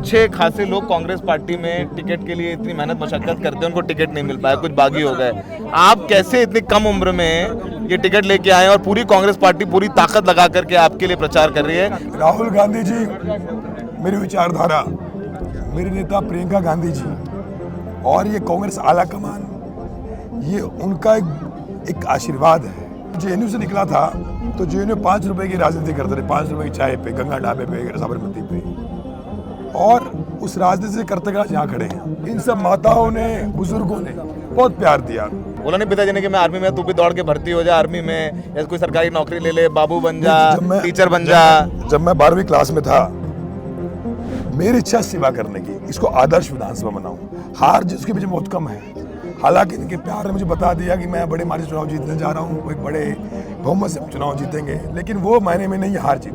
अच्छे खासे लोग कांग्रेस पार्टी में टिकट के लिए इतनी मेहनत मशक्कत करते हैं, उनको टिकट नहीं मिल पाया, कुछ बागी हो गए। आप कैसे इतनी कम उम्र में ये टिकट लेके आए और पूरी कांग्रेस पार्टी पूरी ताकत लगा करके आपके लिए प्रचार कर रही है? राहुल गांधी जी मेरी विचारधारा, मेरे नेता प्रियंका गांधी जी और ये कांग्रेस आला कमान, ये उनका एक आशीर्वाद है। जेएनयू से निकला था तो जेएनयू 5 रुपए की राजनीति करते थे, 5 रुपए की चाय पे, गंगा ढाबे पे, साबरमती पे, और उस राजनीति से करते आज यहाँ खड़े हैं। इन सब माताओं ने, बुजुर्गों ने बहुत प्यार दिया। बोला नहीं पिताजी ने कि मैं आर्मी में, तू भी दौड़ के भर्ती हो जा आर्मी में, या कोई सरकारी नौकरी ले ले, बाबू बन जा, टीचर बन जा? जब मैं 12वीं क्लास में था, मेरी इच्छा सेवा करने की, इसको आदर्श विधानसभा बनाऊं। हार जिसके पीछे बहुत कम है, हालांकि इनके प्यार ने मुझे बता दिया कि मैं बड़े मार्जिन से चुनाव जीतने जा रहा हूँ, एक बड़े बहुमत से चुनाव जीतेंगे, लेकिन वो मायने में नहीं हार जीत,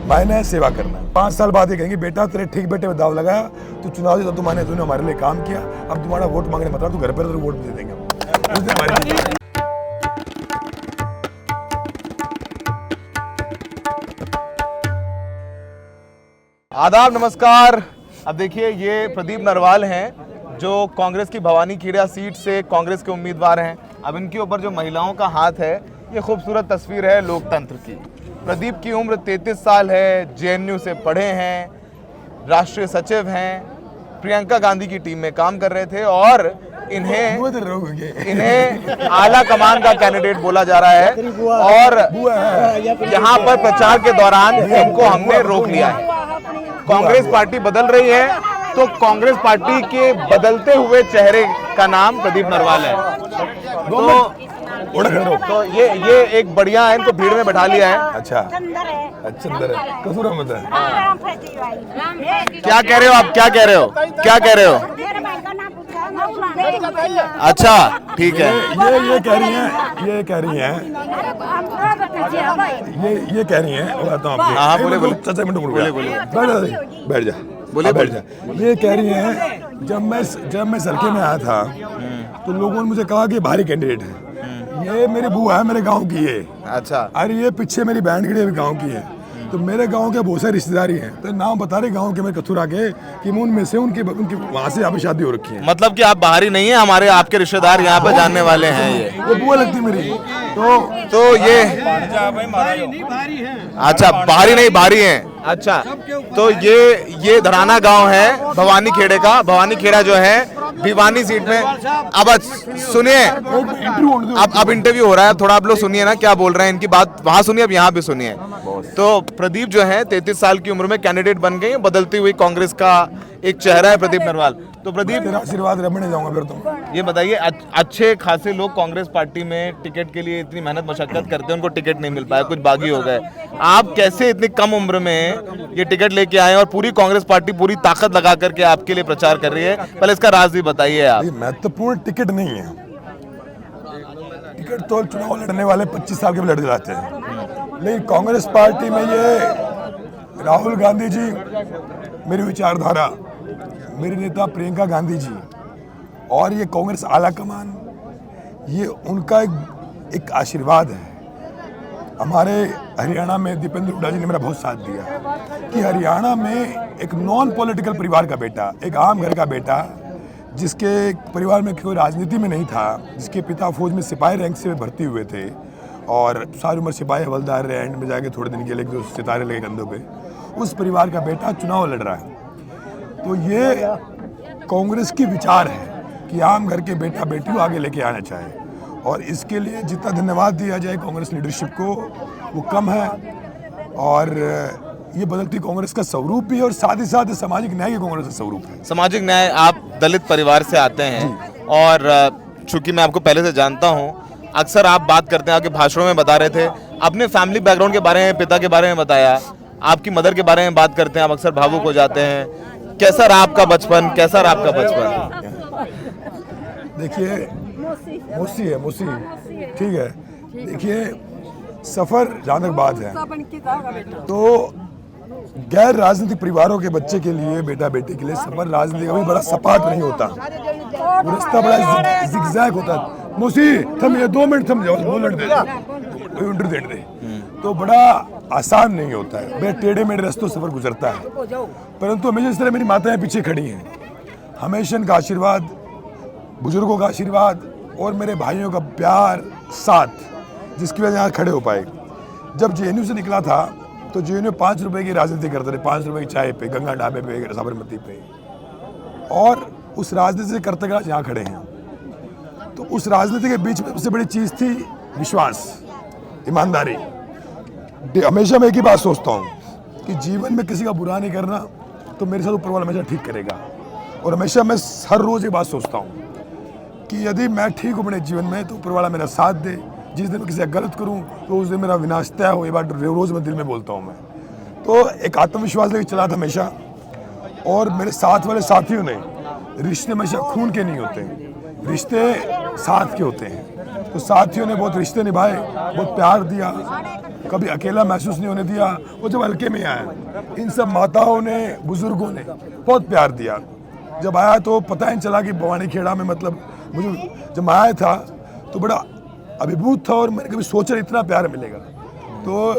मायने है सेवा करना। 5 साल बाद ये कहेंगे बेटा तेरे ठीक बेटे में दाव लगाया, तू चुनाव जीता, तूने हमारे लिए काम किया, अब तुम्हारा वोट मांगने मत रहा, तू घर पर तो वोट दे देंगे। आदाब, नमस्कार। अब देखिए, ये प्रदीप नरवाल हैं जो कांग्रेस की भवानी खेड़ा सीट से कांग्रेस के उम्मीदवार हैं। अब इनके ऊपर जो महिलाओं का हाथ है, ये खूबसूरत तस्वीर है लोकतंत्र की। प्रदीप की उम्र 33 साल है, जेएनयू से पढ़े हैं, राष्ट्रीय सचिव हैं, प्रियंका गांधी की टीम में काम कर रहे थे और इन्हें आला कमान का कैंडिडेट बोला जा रहा है। और यहाँ पर प्रचार के दौरान इनको हमने रोक लिया है। कांग्रेस पार्टी बदल रही है, तो कांग्रेस पार्टी के बदलते हुए चेहरे का नाम प्रदीप नरवाल है। तो ये एक बढ़िया है, इनको भीड़ में बैठा लिया है। अच्छा, कसूर अहमद है। क्या कह रहे हो आप? क्या कह रहे हो? क्या कह रहे हो? अच्छा, ठीक है। ये कह रही हैं, ये कह रही हैं, ये कह रही हैं, बताता हूँ आपको। हाँ, बोले बोले, चाचा मिनट बोले बोले, बैठ जा, बोले बैठ जा। ये कह रही हैं, जब मैं सड़के में आया था तो लोगों ने मुझे कहा कि भारी कैंडिडेट है। ये मेरी बुआ है, मेरे गांव की है। अच्छा। अरे ये पीछे मेरी बैंड खड़ी है, गांव की है। तो मेरे गांव के बहुत सारे रिश्तेदारी हैं, तो नाम बता रहे गांव के मेरे कथुरा के कि मैं उनमें से उनकी वहां से यहाँ पे शादी हो रखी है। मतलब कि आप बाहरी नहीं है, हमारे आपके रिश्तेदार यहाँ पे जानने वाले हैं। ये बुआ लगती मेरी। तो ये अच्छा, बाहरी नहीं, भारी हैं। अच्छा, तो ये धराना गांव है भवानी खेड़े का। भवानी खेड़ा जो है भिवानी सीट में। अब सुनिए, अब इंटरव्यू हो रहा है, थोड़ा आप लोग सुनिए ना क्या बोल रहे हैं, इनकी बात वहां सुनिए, अब यहाँ भी सुनिए। तो प्रदीप जो है 33 साल की उम्र में कैंडिडेट बन गए, बदलती हुई कांग्रेस का एक चेहरा है प्रदीप नरवाल। तो प्रदीप, आशीर्वाद रखने जाऊंगा फिर तुम। ये बताइए, अच्छे खासे लोग कांग्रेस पार्टी में टिकट के लिए इतनी मेहनत मशक्कत करते हैं, उनको टिकट नहीं मिल पाया, कुछ बागी हो गए। आप कैसे इतनी कम उम्र में ये टिकट लेके आए और पूरी कांग्रेस पार्टी पूरी ताकत लगा करके आपके लिए प्रचार कर रही है? पहले इसका राज भी बताइए आप। महत्वपूर्ण टिकट नहीं है, टिकट तो चुनाव लड़ने वाले 25 साल के भी लड़ जाते हैं, लेकिन कांग्रेस पार्टी में ये राहुल गांधी जी मेरी विचारधारा, मेरे नेता प्रियंका गांधी जी और ये कांग्रेस आला कमान, ये उनका एक आशीर्वाद है। हमारे हरियाणा में दीपेंद्र हुड्डा जी ने मेरा बहुत साथ दिया कि हरियाणा में एक नॉन पॉलिटिकल परिवार का बेटा, एक आम घर का बेटा, जिसके परिवार में कोई राजनीति में नहीं था, जिसके पिता फौज में सिपाही रैंक से भर्ती हुए थे और सारी उम्र सिपाही हवलदार रहे, एंड में जाके थोड़े दिन के लिए जो सितारे लगे कंधों पे, उस परिवार का बेटा चुनाव लड़ रहा है। तो ये कांग्रेस की विचार है कि आम घर के बेटा बेटी आगे लेके आना चाहिए, और इसके लिए जितना धन्यवाद दिया जाए कांग्रेस लीडरशिप को वो कम है। और ये बदलती कांग्रेस का स्वरूप भी है, और साथ ही साथ सामाजिक न्याय की कांग्रेस का स्वरूप है। सामाजिक न्याय, आप दलित परिवार से आते हैं और चूंकि मैं आपको पहले से जानता हूं, अक्सर आप बात करते हैं, आपके भाषणों में बता रहे थे, अपने फैमिली बैकग्राउंड के बारे में, पिता के बारे में बताया, आपकी मदर के बारे में बात करते हैं, आप अक्सर भावुक हो जाते हैं। कैसा रहा आपका बचपन, कैसा रहा आपका बचपन? देखिए, मौसी ठीक है। देखिए, सफर जहाँ तक बात है, तो गैर राजनीतिक परिवारों के बच्चे के लिए, बेटा बेटी के लिए सफर राजनीति का भी बड़ा सपाट नहीं होता, वो रास्ता बड़ा जिगजैग होता है। मौसी थम, 2 मिनट थम जाओ, बोलने दे, इंटरव्यू दे। तो बड़ा आसान नहीं होता है, बड़े टेढ़े मेढ़े रास्तों सफर गुजरता है, परंतु हमेशा इस तरह मेरी माताएं पीछे खड़ी हैं। हमेशा इनका आशीर्वाद, बुजुर्गों का आशीर्वाद और मेरे भाइयों का प्यार साथ, जिसकी वजह से यहाँ खड़े हो पाए। जब जेएनयू से निकला था तो जेएनयू 5 रुपए की राजनीति करते थे, 5 रुपए की चाय पे, गंगा ढाबे पे, साबरमती पे, और उस राजनीति से करते आज यहाँ खड़े हैं। तो उस राजनीति के बीच में सबसे बड़ी चीज़ थी विश्वास, ईमानदारी। हमेशा मैं एक ही बात सोचता हूँ कि जीवन में किसी का बुरा नहीं करना तो मेरे साथ ऊपर वाला हमेशा ठीक करेगा। और हमेशा मैं हर रोज़ एक बात सोचता हूँ कि यदि मैं ठीक हूँ अपने जीवन में तो ऊपर वाला मेरा साथ दे। जिस दिन मैं किसी का गलत करूँ तो उस दिन मेरा विनाश तय हो, ये बात रोज़ मैं दिल में बोलता हूँ मैं। तो एक आत्मविश्वास लेकर चला था हमेशा। और मेरे साथ वाले साथियों ने, रिश्ते हमेशा खून के नहीं होते, रिश्ते साथ के होते हैं। तो साथियों ने बहुत रिश्ते निभाए, बहुत प्यार दिया, कभी अकेला महसूस नहीं होने दिया। वो जब हल्के में आया, इन सब माताओं ने, बुजुर्गों ने बहुत प्यार दिया। जब आया तो पता ही नहीं चला कि भवानी खेड़ा में, मतलब मुझे जब आया था तो बड़ा अभिभूत था और मैंने कभी सोचा इतना प्यार मिलेगा। तो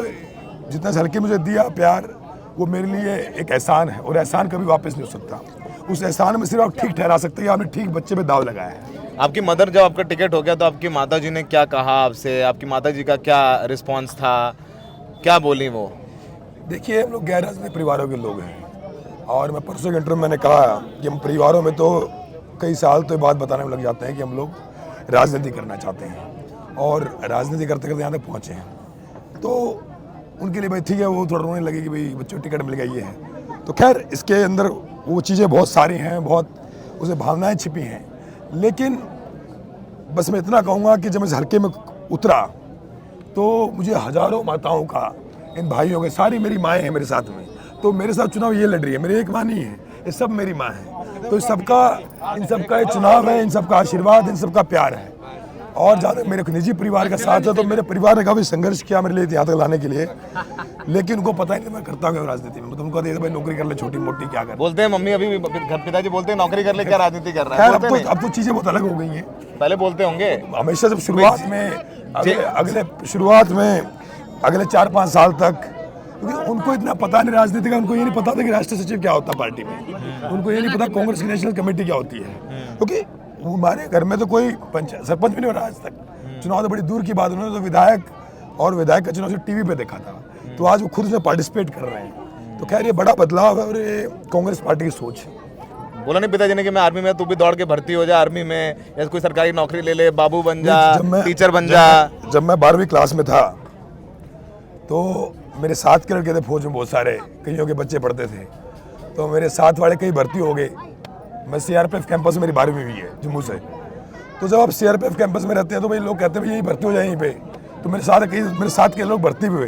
जितना हल्के मुझे दिया प्यार, वो मेरे लिए एक एहसान है और एहसान कभी वापस नहीं हो सकता। उस एहसान में सिर्फ आप ठीक ठहरा सकते हैं, आपने ठीक बच्चे पे दाव लगाया है। आपकी मदर, जब आपका टिकट हो गया तो आपकी माता जी ने क्या कहा आपसे? आपकी माता जी का क्या रिस्पॉन्स था, क्या बोली वो? देखिए, हम लोग गैर राजनीतिक परिवारों के लोग हैं और मैं परसों के इंटरव्यू में मैंने कहा कि हम परिवारों में तो कई साल तो ये बात बताने में लग जाते हैं कि हम लोग राजनीति करना चाहते हैं और राजनीति करते करते यहाँ तक पहुँचे हैं। तो उनके लिए भाई ठीक है, वो थोड़ा रोने लगे कि भाई बच्चों टिकट मिल गई है। तो खैर इसके अंदर वो चीज़ें बहुत सारी हैं, बहुत उसे भावनाएं छिपी हैं। लेकिन बस मैं इतना कहूँगा कि जब मैं इस हल्के में उतरा तो मुझे हजारों माताओं का, इन भाइयों के, सारी मेरी माएँ हैं मेरे साथ में। तो मेरे साथ चुनाव ये लड़ रही है, मेरी एक माँ नहीं है, ये सब मेरी माँ है। तो इन सबका ये चुनाव है, इन सबका आशीर्वाद, इन सबका प्यार है। और ज़्यादा मेरे निजी परिवार का साथ है, तो मेरे परिवार ने काफ़ी संघर्ष किया मेरे लिए यहाँ तक लाने के लिए। लेकिन उनको पता ही नहीं मैं करता हूँ राजनीति में। मतलब उनको कहते भाई नौकरी कर ले, छोटी मोटी क्या कर। बोलते हैं मम्मी, अभी घर पिताजी बोलते हैं नौकरी कर ले, क्या राजनीति कर रहा है? अब तो चीज़ें बहुत अलग हो गई हैं। पहले बोलते होंगे हमेशा जब शुरुआत में, अगले 4-5 साल तक, क्योंकि उनको इतना पता नहीं राजनीति का, उनको ये नहीं पता था कि राष्ट्रीय सचिव क्या होता है पार्टी में, उनको ये नहीं पता कांग्रेस की नेशनल कमेटी क्या होती है। क्योंकि हमारे घर में तो कोई सरपंच भी नहीं हो रहा आज तक। चुनाव तो बड़ी दूर की बात, उन्होंने तो विधायक का चुनाव सिर्फ टीवी पे देखा था। तो आज वो खुद उसमें पार्टिसिपेट कर रहे हैं। तो खैर ये बड़ा बदलाव है और ये कांग्रेस पार्टी की सोच है। बोला नहीं पिताजी ने कि मैं आर्मी में, तू भी दौड़ के भर्ती हो जा आर्मी में, या कोई सरकारी नौकरी ले ले, बाबू बन जा, टीचर बन जा? जब मैं 12वीं क्लास में था तो मेरे साथ के लड़के थे फौज में, बहुत सारे, कईयों के बच्चे पढ़ते थे। तो मेरे साथ वाले कई भर्ती हो गए। मैं सीआरपीएफ कैंपस में, मेरी 12वीं हुई है जम्मू से। तो जब आप सीआरपीएफ कैंपस में रहते हैं तो भाई लोग कहते हैं भाई यही भर्ती हो जाए यहीं पे। तो मेरे साथ के लोग भर्ती भी हुए।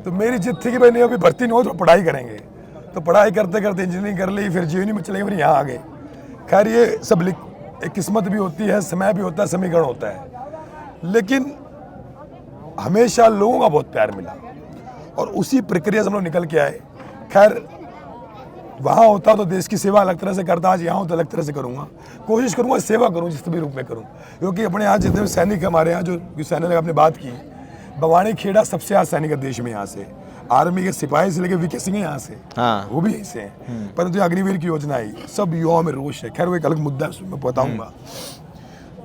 तो मेरी जिद थी कि भाई नहीं, अभी भर्ती नहीं हो तो पढ़ाई करेंगे। तो पढ़ाई करते करते इंजीनियरिंग कर ली, फिर जेएनयू में चले गए, फिर यहाँ आ गए। खैर ये सब एक किस्मत भी होती है, समय भी होता है, समीकरण होता है। लेकिन हमेशा लोगों का बहुत प्यार मिला और उसी प्रक्रिया से हम लोग निकल के आए। खैर वहाँ होता तो देश की सेवा अलग तरह से करता, आज यहाँ हो तो अलग तरह से करूँगा। कोशिश करूँगा सेवा करूँ जिस भी रूप में करूँ। क्योंकि अपने यहाँ जितने भी सैनिक हमारे यहाँ, जो सैनिक आपने बात की, भवानी खेड़ा सबसे आज सैनिक है देश में। यहाँ से आर्मी के सिपाही से लेकर वीके सिंह यहाँ से, हाँ, वो भी यहीं से हैं। परंतु अग्निवीर की योजना आई, सब युवाओं में रोष है। खैर वो एक अलग मुद्दा है, उसमें बताऊँगा।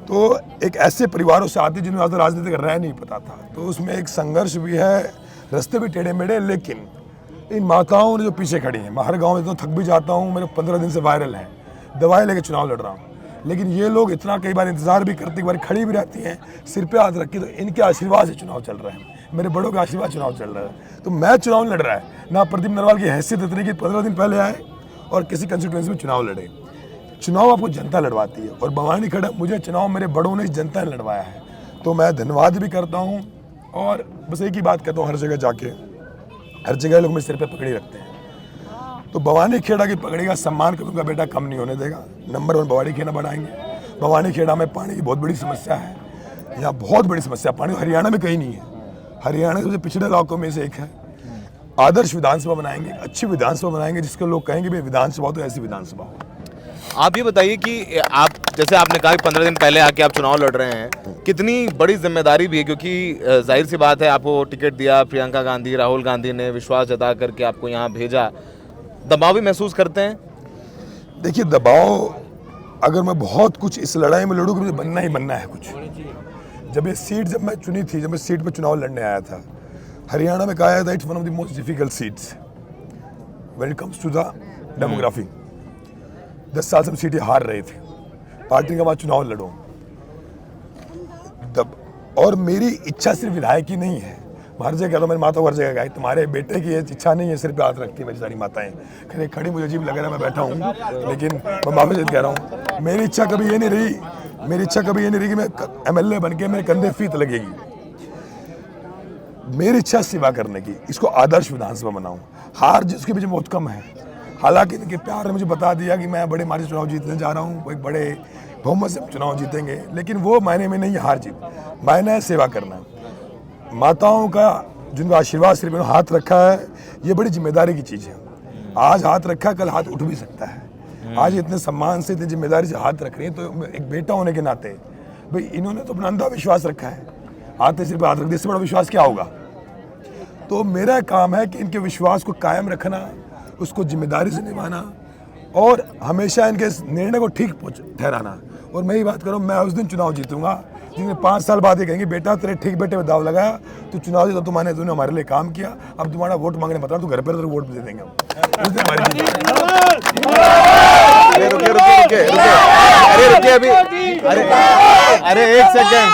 तो एक ऐसे परिवारों से आते जिन्हें ज़्यादा राजनीति का राय नहीं पता था, तो उसमें एक संघर्ष भी है, रास्ते भी टेढ़े मेढ़े। लेकिन इन माताओं ने जो पीछे खड़ी हैं, मैं हर गाँव में तो थक भी जाता हूँ, मेरे 15 दिन से वायरल है, दवाई लेके चुनाव लड़ रहा हूँ। लेकिन ये लोग इतना कई बार इंतजार भी करते, एक बार खड़ी भी रहती हैं, सिर पे हाथ रखी। तो इनके आशीर्वाद से चुनाव चल रहा है, मेरे बड़ों का आशीर्वाद चुनाव चल रहा है। तो मैं चुनाव लड़ रहा है ना, प्रदीप नरवाल की हैसियत इतनी कि 15 दिन पहले आए और किसी कंस्टिट्यूएंसी में चुनाव लड़े। चुनाव आपको जनता लड़वाती है और भवानी खेड़ा मुझे चुनाव मेरे बड़ों ने जनता ने लड़वाया है। तो मैं धन्यवाद भी करता हूँ और बस एक ही बात कहता हूँ, हर जगह जाके, हर जगह लोग मेरे सिर पे पगड़ी रखते हैं। तो भवानी खेड़ा की पगड़ी का सम्मान कभी उनका बेटा कम नहीं होने देगा। नंबर 1 भवानी खेड़ा बनाएंगे। भवानी खेड़ा में पानी की बहुत बड़ी समस्या है, यहाँ बहुत बड़ी समस्या, पानी हरियाणा में कहीं नहीं है। हरियाणा के सबसे पिछड़े इलाकों में से एक है। आदर्श विधानसभा बनाएंगे, अच्छी विधानसभा बनाएंगे जिसको लोग कहेंगे भाई विधानसभा तो ऐसी विधानसभा हो। आप ये बताइए कि आप जैसे आपने कहा कि 15 दिन पहले आके आप चुनाव लड़ रहे हैं, कितनी बड़ी जिम्मेदारी भी है, क्योंकि जाहिर सी बात है आपको टिकट दिया प्रियंका गांधी, राहुल गांधी ने विश्वास जता करके आपको यहाँ भेजा, दबाव भी महसूस करते हैं? देखिए, दबाव अगर मैं बहुत कुछ इस लड़ाई में लड़ूँ, मुझे बनना ही बनना है कुछ। जब ये सीट जब मैं चुनी थी, जब मैं सीट पर चुनाव लड़ने आया था, हरियाणा में कहा गया था it's one of the most difficult seats when it comes to the demography. 10 साल से हम सीटें हार रहे थे, पार्टी के बाद चुनाव लड़ो तब। और मेरी इच्छा सिर्फ विधायक की नहीं है, हर जगह तो मेरी माता हर जगह गई, तुम्हारे बेटे की इच्छा नहीं है, सिर पे हाथ रखती है मेरी सारी माताएं। खड़े खड़ी मुझे अजीब लग रहा है, मैं बैठा हूँ, लेकिन मैं माफी कह रहा हूँ, मेरी इच्छा कभी ये नहीं रही, मेरी इच्छा कभी ये नहीं रही कि मैं MLA बन के मेरे कंधे फीत लगेगी। मेरी इच्छा सेवा करने की, इसको आदर्श विधानसभा बनाऊं। हार जिसके पीछे बहुत कम है, हालांकि इनके प्यार ने मुझे बता दिया कि मैं बड़े मार्जिन से चुनाव जीतने जा रहा हूँ, एक बड़े बहुमत से चुनाव जीतेंगे, लेकिन वो मायने में नहीं है हार जीत, मायने है सेवा करना। माताओं का जिनको आशीर्वाद सिर्फ हाथ रखा है, ये बड़ी जिम्मेदारी की चीज़ है। आज हाथ रखा, कल हाथ उठ भी सकता है। आज इतने सम्मान से, इतनी जिम्मेदारी से हाथ रख रही है, तो एक बेटा होने के नाते भाई इन्होंने तो अपना अंधा विश्वास रखा है, हाथ सिर्फ हाथ रख दिया, इससे बड़ा विश्वास क्या होगा। तो मेरा काम है कि इनके विश्वास को कायम रखना, उसको जिम्मेदारी से निभाना और हमेशा इनके निर्णय को ठीक ठहराना। और मैं ही बात करूँ, मैं उस दिन चुनाव जीतूंगा जिसमें 5 साल बाद ये कहेंगे बेटा तेरे ठीक बेटे में दाव लगाया, तो चुनाव जीता, तूने हमारे लिए काम किया, अब तुम्हारा वोट मांगने मत, तू घर पर तो वोट दे देंगे हम। उस दिन हमारी जीत। अरे रुकिए अभी, अरे एक सेकंड,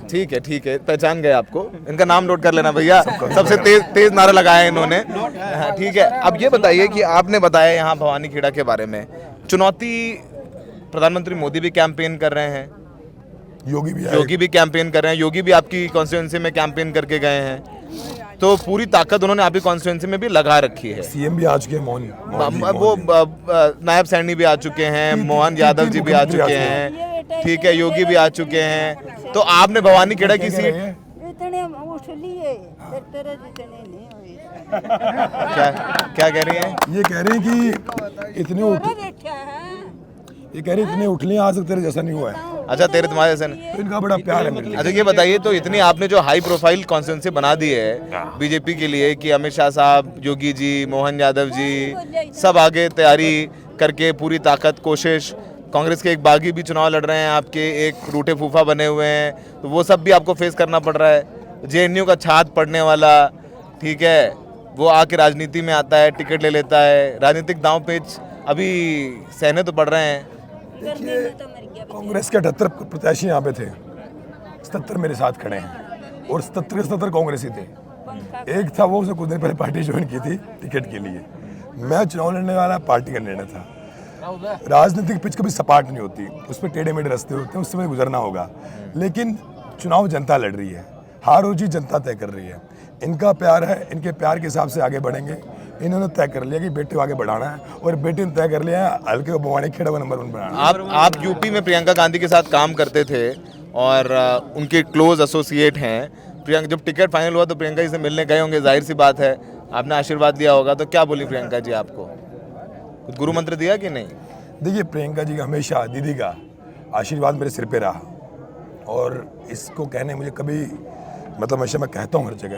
ठीक है, पहचान गए आपको, इनका नाम नोट कर लेना भैया, सबसे तेज नारा लगाया इन्होंने। ठीक है, अब ये बताइए कि आपने बताया यहाँ भवानी खेड़ा के बारे में, चुनौती प्रधानमंत्री मोदी भी कैंपेन कर रहे हैं, योगी भी कैंपेन कर रहे हैं, योगी भी आपकी कॉन्स्टिट्यूएंसी में कैंपेन करके गए हैं, तो पूरी ताकत उन्होंने आपकी कॉन्स्टिट्यूएंसी में भी लगा रखी है। सीएम भी आ चुके हैं, वो नायब सैनी भी आ चुके हैं, मोहन यादव जी भी आ चुके हैं, ठीक है, योगी भी आ चुके हैं, तो आपने भवानी खेड़ा की सीट इतने उठ लिए, तेरे जितने नहीं हुए। क्या कह रही हैं? ये कह रहे हैं कि इतने उठ लिए, आज तक तेरे जैसा नहीं हुआ है। अच्छा, तेरे तुम्हारे जैसा नहीं, तो इनका बड़ा प्यार है मेरे लिए। अच्छा ये बताइए, तो इतनी आपने जो हाई प्रोफाइल कॉन्स्टिट्यूएंसी बना दी है बीजेपी के लिए कि अमित शाह साहब, योगी जी, मोहन यादव जी सब आगे तैयारी करके पूरी ताकत कोशिश, कांग्रेस के एक बागी भी चुनाव लड़ रहे हैं आपके, एक रूठे फूफा बने हुए हैं, तो वो सब भी आपको फेस करना पड़ रहा है। JNU का छात्र पढ़ने वाला, ठीक है, वो आके राजनीति में आता है, टिकट ले लेता है, राजनीतिक दांव पेच अभी सहने तो पड़ रहे हैं। कांग्रेस के 78 प्रत्याशी यहाँ पे थे, 77 मेरे साथ खड़े हैं और 77 के 77 कांग्रेसी थे। एक था वो, उसने कुछ दिन पहले पार्टी ज्वाइन की थी टिकट के लिए। मैं चुनाव लड़ने वाला पार्टी का निर्णय था। राजनीतिक पिच कभी सपाट नहीं होती, उस पर टेढ़े मेढ़े रास्ते होते हैं, उससे मुझे गुजरना होगा, लेकिन चुनाव जनता लड़ रही है, हार और जीत जनता तय कर रही है। इनका प्यार है, इनके प्यार के हिसाब से आगे बढ़ेंगे। इन्होंने तय कर लिया कि बेटे को आगे बढ़ाना है और बेटे ने तय कर लिया है हल्के को भवानी खेड़ा को नंबर 1 बनाना। आप यूपी में प्रियंका गांधी के साथ काम करते थे और उनके क्लोज एसोसिएट हैं। प्रियंका जब टिकट फाइनल हुआ तो प्रियंका जी से मिलने गए होंगे, जाहिर सी बात है, आपने आशीर्वाद दिया होगा, तो क्या बोली प्रियंका जी आपको? कुछ गुरु मंत्र दिया कि नहीं? देखिए, प्रियंका जी का हमेशा दीदी का आशीर्वाद मेरे सिर पे रहा और इसको कहने मुझे कभी मतलब हमेशा मैं कहता हूँ हर जगह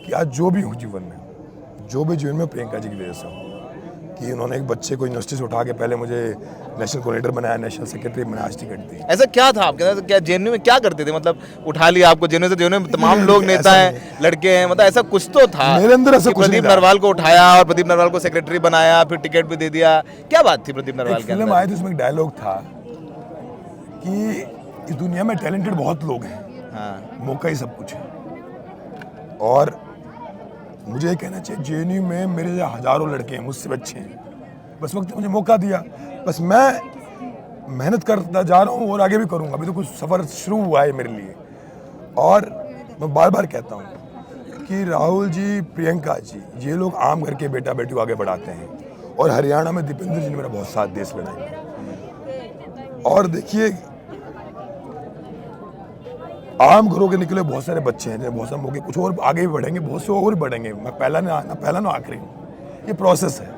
कि आज जो भी हूँ जीवन में प्रियंका जी की वजह से हूँ। कि उन्होंने एक बच्चे को यूनिवर्सिटी से उठा के पहले मुझे नेशनल कोऑर्डिनेटर बनाया, नेशनल सेक्रेटरी बनाया, आज टिकट दी। ऐसा क्या था आपके साथ? क्या JNU में क्या करते थे? मतलब उठा लिया आपको JNU में तमाम लोग नेता हैं, लड़के हैं, मतलब ऐसा कुछ तो था मेरे अंदर, ऐसा कुछ प्रदीप नरवाल को उठाया और प्रदीप नरवाल को सेक्रेटरी बनाया, फिर टिकट भी दे दिया, क्या बात थी प्रदीप नरवाल के अंदर? फिल्म आई थी, उसमें एक डायलॉग था कि इस दुनिया में टैलेंटेड बहुत लोग हैं, मौका ही सब कुछ है। और मुझे ये कहना चाहिए, JNU में मेरे हजारों लड़के हैं, मुझसे बच्चे हैं, बस वक्त मुझे मौका दिया, बस मैं मेहनत करता जा रहा हूँ और आगे भी करूँगा। अभी तो कुछ सफ़र शुरू हुआ है मेरे लिए। और मैं बार बार कहता हूँ कि राहुल जी, प्रियंका जी, ये लोग आम घर के बेटा बेटी को आगे बढ़ाते हैं और हरियाणा में दीपेंद्र जी ने मेरा बहुत साथ दिया इस लड़ाई में। और देखिए, आम घरों के निकले बहुत सारे बच्चे हैं, बहुत सारे मौके, कुछ और आगे भी बढ़ेंगे, बहुत से और भी बढ़ेंगे। मैं पहला ना आखिरी हूँ, ये प्रोसेस है।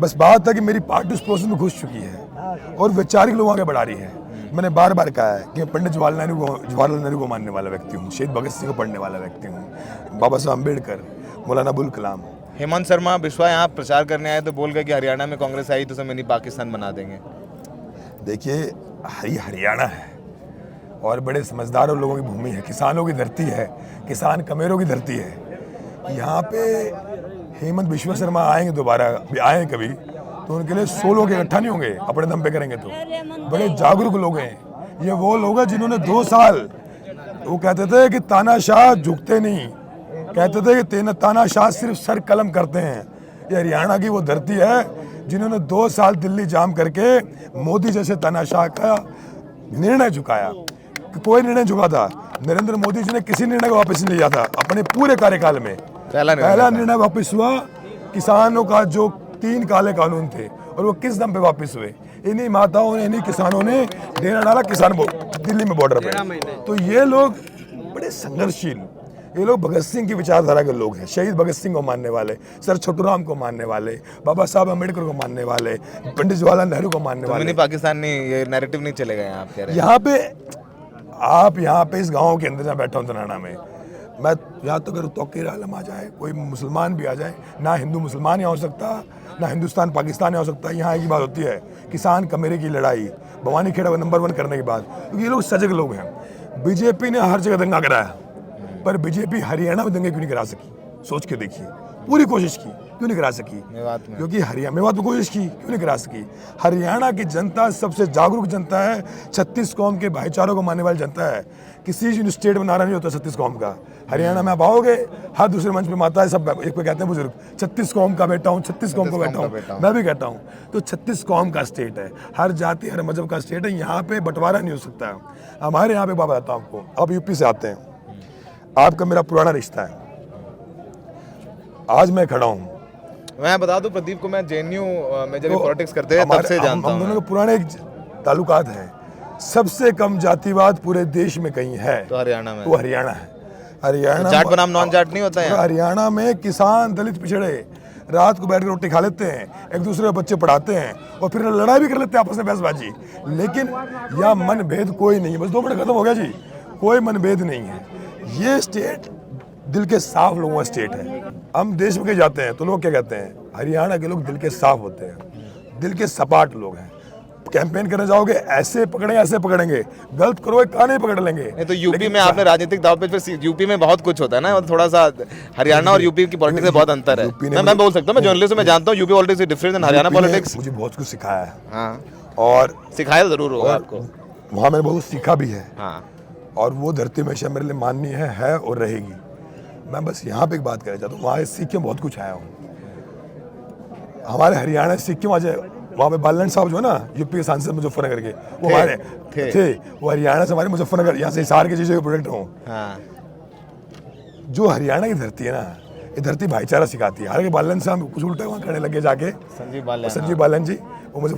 बस बात है कि मेरी पार्टी उस प्रोसेस में घुस चुकी है और वैचारिक लोग आगे बढ़ा रही है। मैंने बार बार कहा है कि पंडित जवाहरलाल नेहरू को मानने वाला व्यक्ति हूँ, शहीद भगत सिंह को पढ़ने वाला व्यक्ति हूँ, बाबा साहब अम्बेडकर, मौलाना अबुल कलाम। हेमंत शर्मा बिश्वा यहाँ प्रचार करने आए तो बोल गए कि हरियाणा में कांग्रेस आई तो उसे मिनी पाकिस्तान बना देंगे। देखिए ये हरियाणा है और बड़े समझदार लोगों की भूमि है, किसानों की धरती है, किसान कमेरों की धरती है। यहाँ पे हेमंत बिश्वा शर्मा आएंगे, दोबारा आए कभी तो उनके लिए 100 लोग इकट्ठा नहीं होंगे, अपने दम पे करेंगे तो। बड़े जागरूक लोग हैं ये, वो लोग हैं जिन्होंने 2 साल वो कहते थे कि तानाशाह झुकते नहीं, कहते थे कि तानाशाह सिर्फ सर कलम करते हैं। ये हरियाणा की वो धरती है जिन्होंने 2 साल दिल्ली जाम करके मोदी जैसे तानाशाह का निर्णय झुकाया। कोई निर्णय झुका था, नरेंद्र मोदी जी ने किसी निर्णय को वापस नहीं लिया था अपने पूरे कार्यकाल में। पहला निर्णय वापस हुआ किसानों का, जो 3 काले कानून थे, और वो किस दम पे वापस हुए? इन्हीं माताओं ने, इन्हीं किसानों ने डेरा डाला दिल्ली में बॉर्डर पे। तो ये लोग बड़े संघर्षशील, ये लोग भगत सिंह की विचारधारा के लोग हैं, शहीद भगत सिंह को मानने वाले, सर छोटूराम को मानने वाले, बाबा साहब अम्बेडकर को मानने वाले, पंडित जवाहरलाल नेहरू को मानने वाले। पाकिस्तान नहीं, ये नैरेटिव नहीं चलेगा यहाँ पे। यहाँ पे इस गांव के अंदर जहाँ बैठा हूँ तनाना में, मैं यहाँ तो अगर तौकीर आलम आ जाए, कोई मुसलमान भी आ जाए, ना हिंदू मुसलमान यहाँ हो सकता, ना हिंदुस्तान पाकिस्तान यहाँ हो सकता। यहाँ एक ही बात होती है, किसान कमेरे की लड़ाई, भवानी खेड़ा नंबर 1 करने के बाद। क्योंकि ये लोग सजग लोग हैं। बीजेपी ने हर जगह दंगा कराया, पर बीजेपी हरियाणा में दंगे क्यों नहीं करा सकी? सोच के देखिए, पूरी कोशिश की, क्यों नहीं करा सकी? क्योंकि मेवात में कोशिश की, क्यों नहीं करा सकी? हरियाणा की जनता सबसे जागरूक जनता है, 36 कौम के भाईचारों को मानने वाली जनता है। किसी स्टेट में नारा नहीं होता 36 कौम का। हरियाणा में आप आओगे, हर दूसरे मंच पे माता है, सब एक पे कहते हैं बुजुर्ग 36 कौम का बेटा हूँ, 36 कौम का बेटा हूँ, मैं भी कहता हूँ। तो 36 कौम का स्टेट है, हर जाति हर मजहब का स्टेट है, यहाँ पे बंटवारा नहीं हो सकता है। हमारे यहाँ पे बात बताता हूँ आपको, आप यूपी से आते हैं, आपका मेरा पुराना रिश्ता है। आज मैं खड़ा हूँ, मैं बता दूं प्रदीप को, मैं जेएनयू में जब पॉलिटिक्स करते हैं तब से जानता हूं। हम दोनों के पुराने ताल्लुकात हैं। सबसे कम जातिवाद पूरे देश में कहीं है तो हरियाणा में, वो हरियाणा है। हरियाणा जाट बनाम नॉन जाट नहीं होता है। हरियाणा में किसान दलित पिछड़े रात को बैठ कर रोटी खा लेते हैं, एक दूसरे के बच्चे पढ़ाते हैं और फिर लड़ाई भी कर लेते हैं आपस में, बहसबाजी। लेकिन यह मनभेद कोई नहीं है। बस 2 मिनट खत्म हो गया जी, कोई मनभेद नहीं है। ये स्टेट दिल के साफ लोगों का स्टेट है। हम देश में जाते हैं तो लोग क्या कहते हैं? हरियाणा के लोग दिल के साफ होते हैं, दिल के सपाट लोग हैं। कैंपेन करने जाओगे, ऐसे पकड़ेंगे, ऐसे पकड़ेंगे, गलत करोगे काने पकड़ लेंगे। नहीं तो यूपी में आपने राजनीतिक दाव पे, फिर यूपी में बहुत कुछ होता है ना, थोड़ा सा हरियाणा और यूपी की पॉलिटिक्स में बहुत अंतर है। मैं बोल सकता हूँ, मैं जर्नलिस्ट हूँ, मैं जानता हूँ UP politics is different than Haryana politics. मुझे बहुत कुछ सिखाया है। हाँ, और सिखाया जरूर होगा आपको। वहाँ मैंने बहुत सीखा भी है। हाँ, और वो धरती हमेशा मेरे लिए माननीय है और रहेगी। मैं बस यहाँ पे एक बात कहना चाहता हूँ, वहाँ सीख के बहुत कुछ आया हूँ। हमारे हरियाणा सीख के वहाँ पे बालन साहब जो है ना, यूपी के सांसद मुजफ्फरनगर के, वो हमारे थे। वो हरियाणा से, हमारे मुजफ्फरनगर, यहाँ से हिसार की चीज़ों के प्रोडक्ट हूँ। हाँ। जो हरियाणा की धरती है ना, ये धरती भाईचारा सिखाती है। हालांकि बालन साहब कुछ उल्टा वहाँ करने लगे जाके, संजीव बालन जी, वो मुझे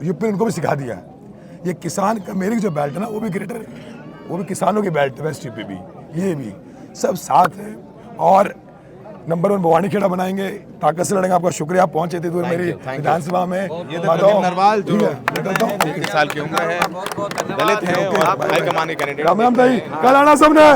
यूपी ने उनको भी सिखा दिया। ये किसान का मेरी जो बेल्ट है ना, वो भी ग्रेटर, वो भी किसानों की बेल्ट है, वेस्ट यूपी भी, ये भी सब साथ है। और नंबर 1 भवानी खेड़ा बनाएंगे, ताकत से लड़ेंगे। आपका शुक्रिया, आप पहुंचे थे मेरी विधानसभा में। ये नरवाल जो 30 साल की उम्र है, दलित है, और आप हाईकमान के कैंडिडेट। राम राम भाई, कल आना सबने।